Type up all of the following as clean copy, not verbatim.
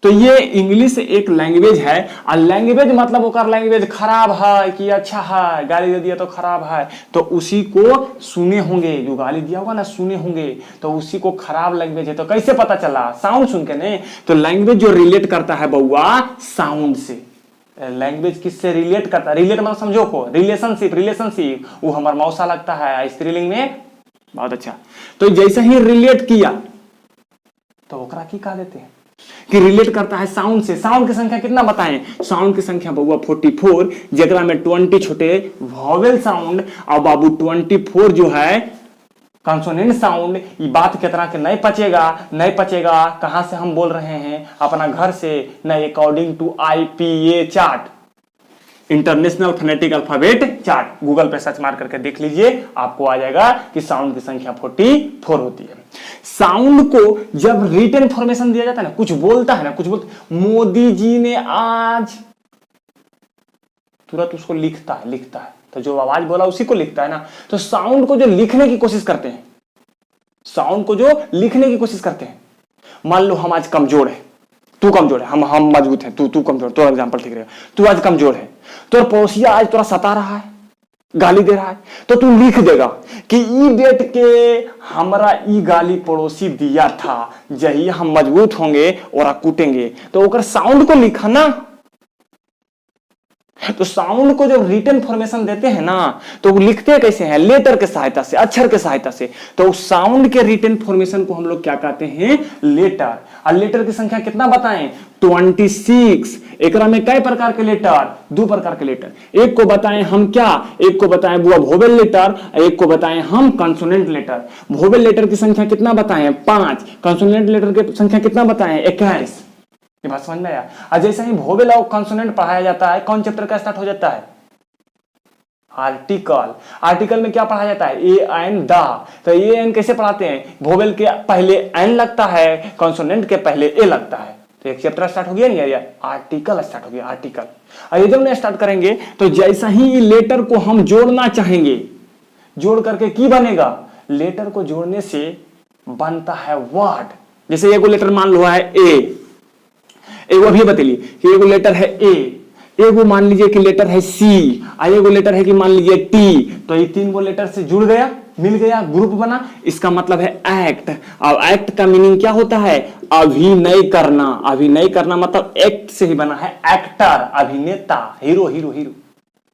तो ये इंग्लिश एक लैंग्वेज है, और लैंग्वेज मतलब ओकर लैंग्वेज खराब है कि अच्छा है, गाली दे दिया तो खराब है, तो उसी को सुने होंगे, जो गाली दिया होगा ना सुने होंगे, तो उसी को खराब लैंग्वेज है। तो कैसे पता चला? साउंड सुन के नहीं। तो लैंग्वेज जो रिलेट करता है बउआ साउंड से। लैंग्वेज किससे रिलेट करता है? रिलेट मतलब समझो को, रिलेशनशिप। वो हमारा मौसा लगता है स्त्रीलिंग में, बहुत अच्छा। तो जैसे ही रिलेट किया तो ओकरा की कहा देते हैं कि रिलेट करता है साउंड से। साउंड की संख्या कितना बताएं? साउंड की संख्या बउआ 44, जेकरा में 20 छोटे वॉवेल साउंड और बाबू 24 जो है कॉन्सोनेंट साउंड। ये बात कितना के नहीं पचेगा। कहां से हम बोल रहे हैं? अपना घर से नहीं, according to IPA chart, international phonetic alphabet chart. Google पे सर्च मार करके देख लीजिए, आपको आ जाएगा कि साउंड की संख्या 44 होती है। साउंड को जब रिटन इंफॉर्मेशन दिया जाता है ना, कुछ बोलता है ना, मोदी जी ने आज, तुरंत उसको लिखता है, तो जो आवाज बोला उसी को लिखता है ना। तो साउंड को जो लिखने की कोशिश करते हैं, मान लो हम आज कमजोर है, तू कमजोर है, हम मजबूत है, तू कमजोर, तो एग्जांपल ठीक रहेगा। तू आज कमजोर है, तो पड़ोसिया आज तोरा सता रहा है, गाली दे रहा है, तो तू लिख देगा कि ई डेट के हमरा ई गाली पड़ोसी दिया था, जही हम मजबूत होंगे और कूटेंगे। तो ओकर साउंड को लिखा ना। तो साउंड को जब रिटन फॉर्मेशन देते हैं ना, तो वो लिखते कैसे हैं? लेटर के सहायता से, अक्षर के सहायता से। तो साउंड के रिटन फॉर्मेशन को हम लोग क्या कहते हैं? लेटर। और लेटर की संख्या कितना बताएं? 26। एकरा में कई प्रकार के लेटर? 2 प्रकार के लेटर। एक को बताएं हम क्या? एक को बताएं बुआ वोवेल लेटर, एक को बताएं हम कंसोनेंट लेटर। वोवेल लेटर की संख्या कितना बताएं? 5। कंसोनेंट लेटर की संख्या कितना बताएं? 21। ये बात समझ में आया? और जैसे ही वोवेल और कंसोनेंट पढ़ाया जाता है, कौन चैप्टर का स्टार्ट हो जाता है? आर्टिकल। आर्टिकल में क्या पढ़ाया जाता है? A N the. तो ए एन कैसे पढ़ाते हैं? वोवेल के पहले एन लगता है, कंसोनेंट के पहले ए लगता है। तो एक चैप्टर स्टार्ट हो गया नहीं यार, आर्टिकल स्टार्ट हो गया, आर्टिकल। और ये जब मैं स्टार्ट करेंगे तो जैसा ही लेटर को हम जोड़ना चाहेंगे, जोड़ करके की बनेगा? लेटर को जोड़ने से बनता है वर्ड। जैसे एगो लेटर मान लो है ए, एगो अभी बतलिए कि एगो लेटर है ए, एगो मान लीजिए कि लेटर है सी, और एगो लेटर है कि मान लीजिए टी। तो ये 3 गो लेटर से जुड़ गया, मिल गया, ग्रुप बना। इसका मतलब है एक्ट। और एक्ट का मीनिंग क्या होता है? अभिनय करना। अभिनय करना मतलब एक्ट से ही बना है। एक्टर, अभिनेता, हीरो,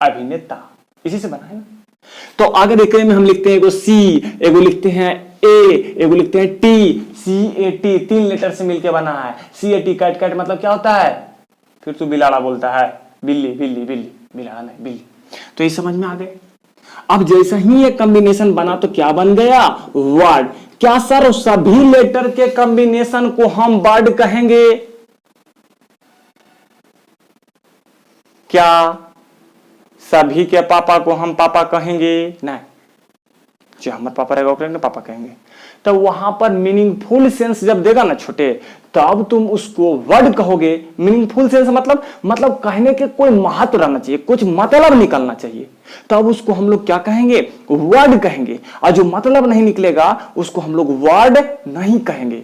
अभिनेता, इसी से बना है ना। तो आगे देखने में हम लिखते हैं एगो सी, एगो लिखते हैं ए, एगो लिखते हैं टी। CAT 3 लेटर से मिलकर बना है। CAT कैट मतलब क्या होता है? फिर तू बिलाड़ा बोलता है, बिल्ली, बिलाड़ा नहीं, बिल्ली। तो ये समझ में आ गए। अब जैसे ही ये कॉम्बिनेशन बना तो क्या बन गया? वर्ड। क्या सर सभी लेटर के कॉम्बिनेशन को हम वर्ड कहेंगे? क्या सभी के पापा को हम पापा कहेंगे? नहीं, जो हमारे पापा रहेगा ओकरे पापा कहेंगे। तो वहां पर मीनिंगफुल सेंस जब देगा ना छोटे, तब तुम उसको वर्ड कहोगे। मीनिंगफुल सेंस मतलब कहने के कोई महत्व रहना चाहिए, कुछ मतलब निकलना चाहिए, तब उसको हम लोग क्या कहेंगे? वर्ड कहेंगे। और जो मतलब नहीं निकलेगा उसको हम लोग वर्ड नहीं कहेंगे।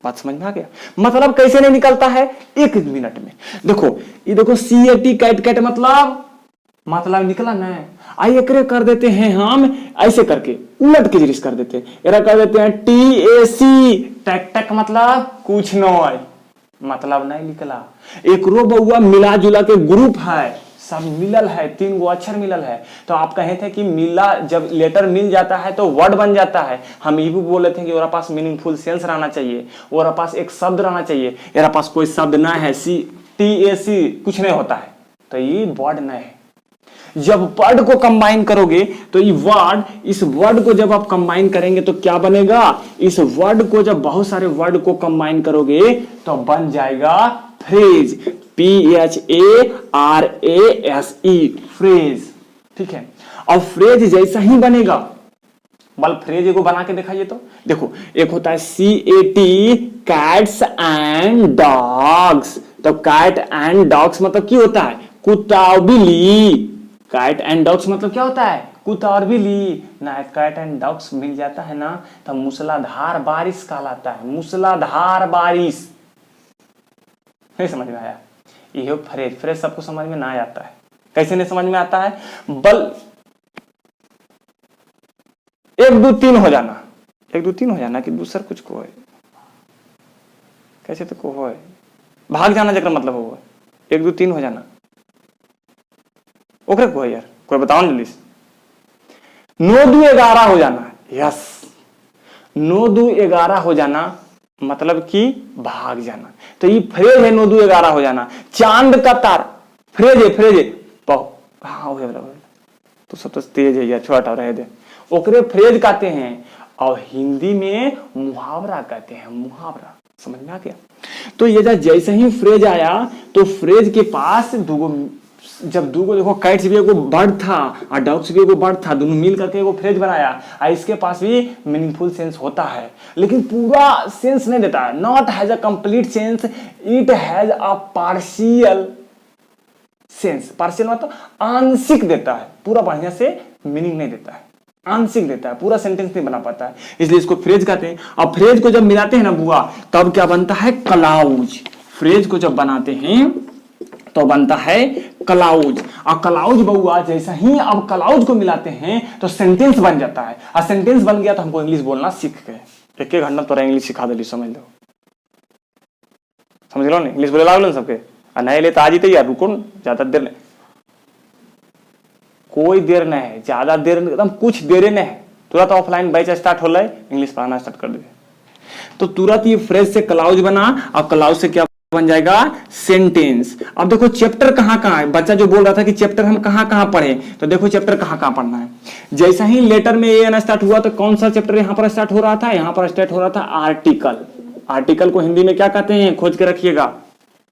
बात समझ में आ गया? मतलब कैसे नहीं निकलता है? 1 मिनट में देखो, ये देखो CAT कैट मतलब निकला ना। आइए एकरे कर देते हैं हम ऐसे करके, उलट के जरिए कर देते हैं। एरा कर देते हैं TAC, टक मतलब कुछ नहीं, मतलब नहीं निकला। एक रो बउआ मिला जुला के ग्रुप है, सब मिलल है, 3 गो अक्षर मिलल है। तो आप कहे थे कि मिला, जब लेटर मिल जाता है तो वर्ड बन जाता है। हम ये भी बोले थे कि ओरा पास मीनिंगफुल सेंस रहना चाहिए, ओरा पास एक शब्द रहना चाहिए। एरा पास कोई शब्द ना है, TAC कुछ नहीं होता है, तो ये वर्ड नहीं है। जब वर्ड को कंबाइन करोगे तो ये वर्ड, इस वर्ड को जब आप कंबाइन करेंगे तो क्या बनेगा? इस वर्ड को जब बहुत सारे वर्ड को कंबाइन करोगे तो बन जाएगा फ्रेज। PHARASE, phrase. ठीक है। और फ्रेज जैसा ही बनेगा, बल फ्रेज एगो बना के दिखाइए तो देखो, एक होता है CAT कैट्स एंड डॉग्स। तो कैट एंड डॉग्स मतलब क्या होता है? कुत्ता और बिल्ली। कैट एंड डॉग्स मतलब क्या होता है? कुत्ता और बिल्ली ना। कैट एंड डॉग्स मिल जाता है ना तो मूसलाधार बारिश कहलाता है। मूसलाधार बारिश, नहीं समझ में आया? ये फ्रेज, फ्रेज सबको समझ में ना आता है। कैसे नहीं समझ में आता है? बल 1 2 3 हो जाना, 1 2 3 हो जाना कि दूसर कुछ को है, कैसे तो को है भाग जाना, जकर मतलब हो 1 2 3 हो जाना, ओकरे को है यार, कोई बताओ जल्दी से। 9 2 11 हो जाना, यस 9 2 11 हो जाना मतलब कि भाग जाना। तो ये फ्रेज है 9 2 11 हो जाना। चांद का तारा फ्रेज है, फ्रेज है। हाँ तो सब तो तेज है यार, छोटा रहे दे। ओकरे फ्रेज कहते हैं और हिंदी में मुहावरा कहते हैं, मुहावरा। समझ में आ गया? तो ये जैसे ही फ्रेज आया तो फ्रेज के पास जब दूगो देखो काइट्स भी एगो बर्ड था और डॉग्स भी एगो बर्ड था, दोनों मिल करके एगो फ्रेज बनाया और इसके पास भी मीनिंगफुल सेंस होता है, लेकिन पूरा सेंस नहीं देता है। Not has a complete sense, it has a partial sense. Partial मतलब आंशिक देता है, पूरा बढ़िया से मीनिंग नहीं देता है, आंशिक देता है, पूरा सेंटेंस नहीं बना पाता है, इसलिए इसको फ्रेज कहते हैं। अब फ्रेज को जब मिलाते हैं ना बुआ, तब क्या बनता है? क्लाउज। फ्रेज को जब बनाते हैं तो बनता है क्लाउज। और क्लाउज बउआ जैसा ही अब क्लाउज को मिलाते हैं तो सेंटेंस बन जाता है, और सेंटेंस बन गया तो हमको इंग्लिश बोलना सीख गए। 1 घंटा तो इंग्लिश सिखा दिली, समझ लो, समझ लो ना, इंग्लिश बोले लागलो सबके। और नहीं ले तो आज ही तैयार, रुको ज्यादा देर नहीं, कोई देर नहीं है, ज्यादा देर एकदम कुछ देर नहीं है, तुरंत ऑफलाइन बैच स्टार्ट हो रहा है, इंग्लिश पढ़ाना स्टार्ट कर दे। तो तुरंत ये फ्रेज से क्लाउज बना और क्लाउज से क्या बन जाएगा? सेंटेंस। अब देखो चैप्टर कहां कहां है, बच्चा जो बोल रहा था कि चैप्टर हम कहां कहां पढ़े, तो देखो चैप्टर कहां कहां पढ़ना है। जैसा ही लेटर में ए एन स्टार्ट हुआ तो कौन सा चैप्टर यहां पर स्टार्ट हो रहा था? यहां पर स्टार्ट हो रहा था आर्टिकल। आर्टिकल को हिंदी में क्या कहते हैं? खोज के रखिएगा,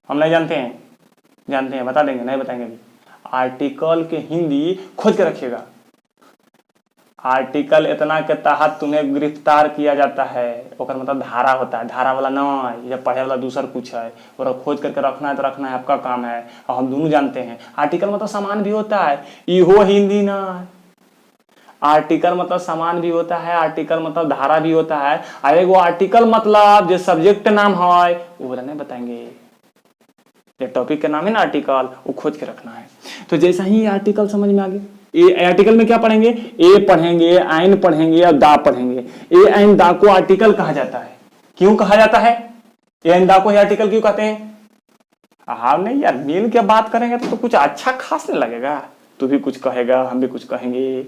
हम नहीं जानते हैं, जानते हैं बता देंगे, नहीं बताएंगे अभी। आर्टिकल के हिंदी खोज के रखिएगा। आर्टिकल इतना के तहत तुम्हें गिरफ्तार किया जाता है, ओकर मतलब धारा होता है, धारा वाला ना है, या पढ़े वाला दूसर कुछ है, और खोज करके रखना है तो रखना है, आपका काम है, और हम दोनों जानते हैं। आर्टिकल मतलब सामान भी होता है, इहो हिंदी ना है। आर्टिकल मतलब सामान भी होता है, आर्टिकल मतलब धारा भी होता है, और एगो आर्टिकल मतलब जो सब्जेक्ट नाम है वो वाला नहीं बताएंगे, टॉपिक का नाम है ना आर्टिकल, वो खोज के रखना है। तो जैसा ही आर्टिकल समझ में आ गया, ए आर्टिकल में क्या पढ़ेंगे? ए पढ़ेंगे, आइन पढ़ेंगे और दा पढ़ेंगे। ए आइन दा को आर्टिकल कहा जाता है। क्यों कहा जाता है? ए आइन दा को आर्टिकल क्यों कहते हैं? हाँ नहीं यार, मिल के बात करेंगे तो कुछ अच्छा खास नहीं लगेगा, तू भी कुछ कहेगा, हम भी कुछ कहेंगे,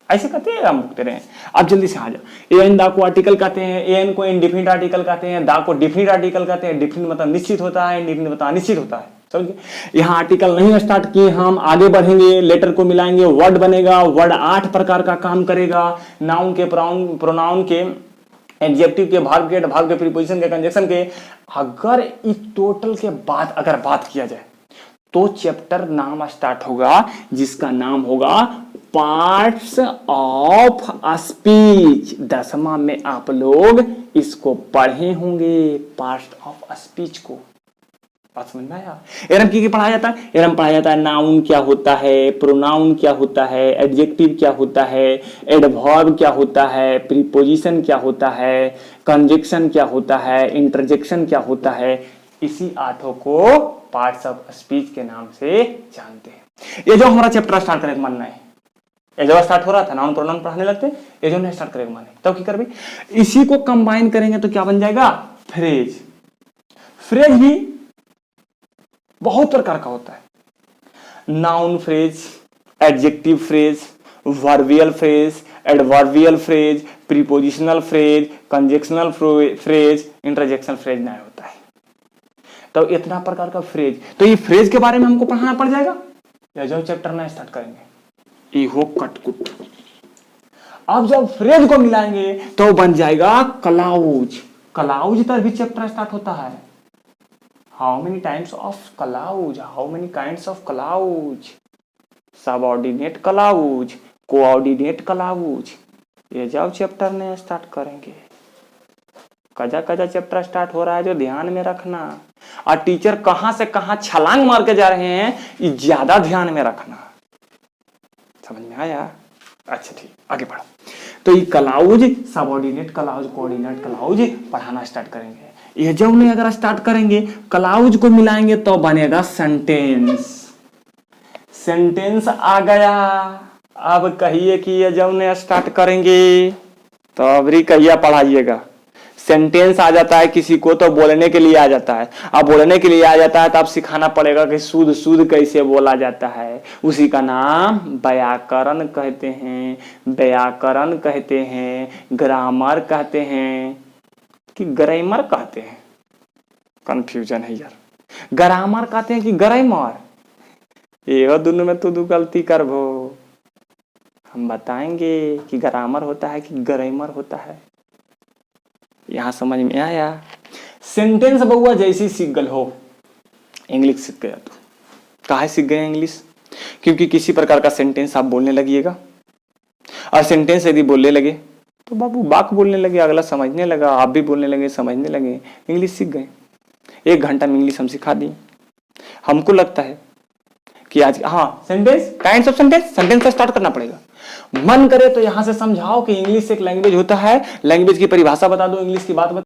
ऐसे कहते हैं, हम भुगते रहे। अब जल्दी से आ जाओ। ए एन दा को आर्टिकल कहते हैं, ए एन को इंडिफिनिट आर्टिकल कहते हैं, दा को डिफिनिट आर्टिकल कहते हैं। डिफिनिट मतलब निश्चित होता है, इंडिफिनिट मतलब अनिश्चित होता है। समझिए, यहाँ आर्टिकल नहीं स्टार्ट किए, हम आगे बढ़ेंगे, लेटर को मिलाएंगे, वर्ड बनेगा। वर्ड 8 प्रकार का काम करेगा। नाउन के, प्रोनाउन के, एडजेक्टिव के, वर्ब के, एडवर्ब के, प्रीपोजिशन के, कंजक्शन के। अगर इस टोटल के बाद अगर बात किया जाए तो चैप्टर नाम स्टार्ट होगा जिसका नाम होगा पार्ट्स ऑफ स्पीच। 10वां में आप लोग इसको पढ़े होंगे, पार्ट्स ऑफ स्पीच को। बात समझ में आया? एरम की पढ़ाया जाता है? एरम पढ़ाया जाता है नाउन क्या होता है, प्रोनाउन क्या होता है, एडजेक्टिव क्या होता है, एडवर्ब क्या होता है, प्रीपोजिशन क्या होता है, कंजक्शन क्या होता है, इंटरजेक्शन क्या होता है। इसी 8 को पार्ट्स ऑफ स्पीच के नाम से जानते हैं। ये जो हमारा चैप्टर स्टार्ट करेगा मानना है, ये जब स्टार्ट हो रहा था नाउन प्रोनाउन पढ़ाने लगते, ये जो नहीं स्टार्ट करेगा माने, तब क्या कर, इसी को कंबाइन करेंगे तो क्या बन जाएगा? फ्रेज। फ्रेज भी बहुत प्रकार का होता है। Noun phrase, adjective phrase, verbial phrase, adverbial phrase, prepositional phrase, conjunctional phrase, interjectional phrase नहीं होता है। तो इतना प्रकार का फ्रेज, तो ये फ्रेज के बारे में हमको पढ़ाना पड़ जाएगा या जो चैप्टर ना स्टार्ट करेंगे, ये हो कटकुट। अब जब फ्रेज को मिलाएंगे तो बन जाएगा क्लाउज। क्लाउज पर भी चैप्टर स्टार्ट होता है। How many times of clause, how many kinds of clause, subordinate clause, coordinate clause. ये जब चैप्टर ने स्टार्ट करेंगे, कजा कजा चैप्टर स्टार्ट हो रहा है जो ध्यान में रखना, और टीचर कहां से कहां छलांग मार के जा रहे हैं ये ज्यादा ध्यान में रखना। समझ में आया? अच्छा ठीक, आगे बढ़ो। तो ये clause, subordinate clause, coordinate clause पढ़ाना स्टार्ट करेंगे। यह जब नहीं अगर स्टार्ट करेंगे क्लाउज को मिलाएंगे तो बनेगा सेंटेंस। सेंटेंस आ गया। अब कहिए कि ये जब नहीं स्टार्ट करेंगे तो अबरी कहिया पढ़ाइएगा। सेंटेंस आ जाता है किसी को तो बोलने के लिए आ जाता है। अब बोलने के लिए आ जाता है तो आप सिखाना पड़ेगा कि शुद्ध शुद्ध कैसे बोला जाता है। उसी का नाम व्याकरण कहते हैं, व्याकरण कहते हैं, ग्रामर कहते हैं कि ग्रामर कहते हैं। कंफ्यूजन है यार, ग्रामर कहते हैं कि ग्रामर, ये दोनों में तो दो गलती करबो। हम बताएंगे कि ग्रामर होता है कि ग्रामर होता है। यहां समझ में आया। सेंटेंस बउआ जैसी सीख गल हो, इंग्लिश सीख गया तो काहे सीख गए इंग्लिश? क्योंकि किसी प्रकार का सेंटेंस आप बोलने लगिएगा और सेंटेंस यदि बोलने लगे तो बाबू बाक बोलने लगे, अगला समझने लगा, आप भी बोलने लगे, समझने लगे, इंग्लिश सीख गए। 1 घंटा में इंग्लिश हम सिखा दिए। हमको लगता है कि आज sentence, kinds of sentence, sentence से स्टार्ट करना पड़ेगा। मन करे तो यहां से समझाओ कि इंग्लिश एक लैंग्वेज होता है, लैंग्वेज की परिभाषा बता दो, इंग्लिश की बात बता